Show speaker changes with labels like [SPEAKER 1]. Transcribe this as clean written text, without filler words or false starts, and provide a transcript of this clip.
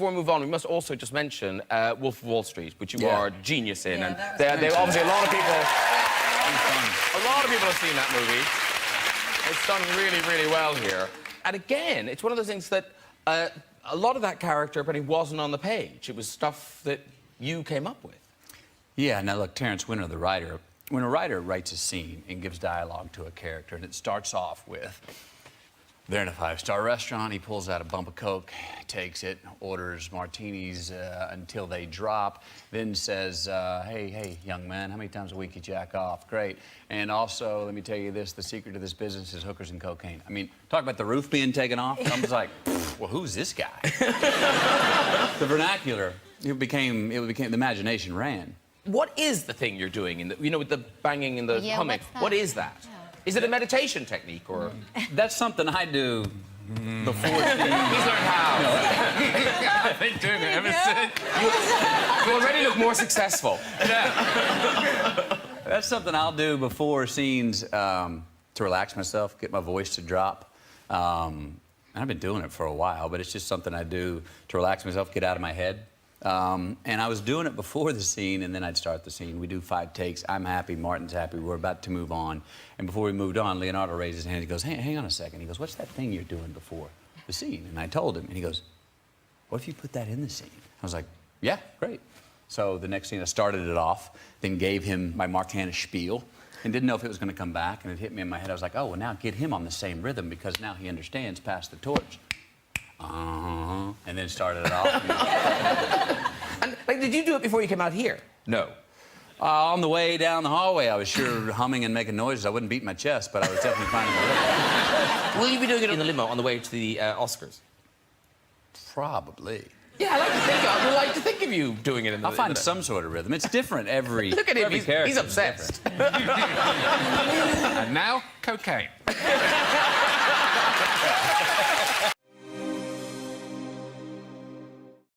[SPEAKER 1] before we move on, we must also just mention Wolf of Wall Street, which you are a genius in.
[SPEAKER 2] Yeah,
[SPEAKER 1] and obviously a lot of people have seen that movie. It's done really, really well here. And again, it's one of those things that a lot of that character apparently wasn't on the page. It was stuff that you came up with.
[SPEAKER 3] Yeah, now look, Terrence Winter, the writer, when a writer writes a scene and gives dialogue to a character, and it starts off with, they're in a five-star restaurant, he pulls out a bump of Coke, takes it, orders martinis until they drop, then says, hey, young man, how many times a week you jack off? Great. And also, let me tell you this, the secret of this business is hookers and cocaine. I mean, talk about the roof being taken off. I was like, well, who's this guy? The vernacular, it became, the imagination ran.
[SPEAKER 1] What is the thing you're doing in the, you know, with the banging and the humming? What is that? Yeah. Is it a meditation technique or?
[SPEAKER 3] That's something I do before. He's
[SPEAKER 1] learned how.
[SPEAKER 3] No.
[SPEAKER 1] I've been doing it ever since. You already look more successful.
[SPEAKER 3] Yeah. That's something I'll do before scenes to relax myself, get my voice to drop. I've been doing it for a while, but it's just something I do to relax myself, get out of my head. And I was doing it before the scene, and then I'd start the scene. We do 5 takes. I'm happy. Martin's happy. We're about to move on. And before we moved on, Leonardo raised his hand. He goes, hey, hang on a second. He goes, what's that thing you're doing before the scene? And I told him. And he goes, what if you put that in the scene? I was like, yeah, great. So the next scene, I started it off, then gave him my Mark Hanna spiel, and didn't know if it was going to come back. And it hit me in my head. I was like, oh, well, now get him on the same rhythm, because now he understands, pass the torch. And then started it off.
[SPEAKER 1] And, like, did you do it before you came out here? No.
[SPEAKER 3] On the way down the hallway, I was sure humming and making noises. I wouldn't beat my chest, but I was definitely finding the rhythm.
[SPEAKER 1] Will you be doing it in the limo on the way to the Oscars?
[SPEAKER 3] Probably.
[SPEAKER 1] Yeah, I would like to think of you doing it in the
[SPEAKER 3] I'll find some sort of rhythm. It's different every.
[SPEAKER 1] Look at him,
[SPEAKER 3] he's
[SPEAKER 1] obsessed.
[SPEAKER 4] And now, cocaine.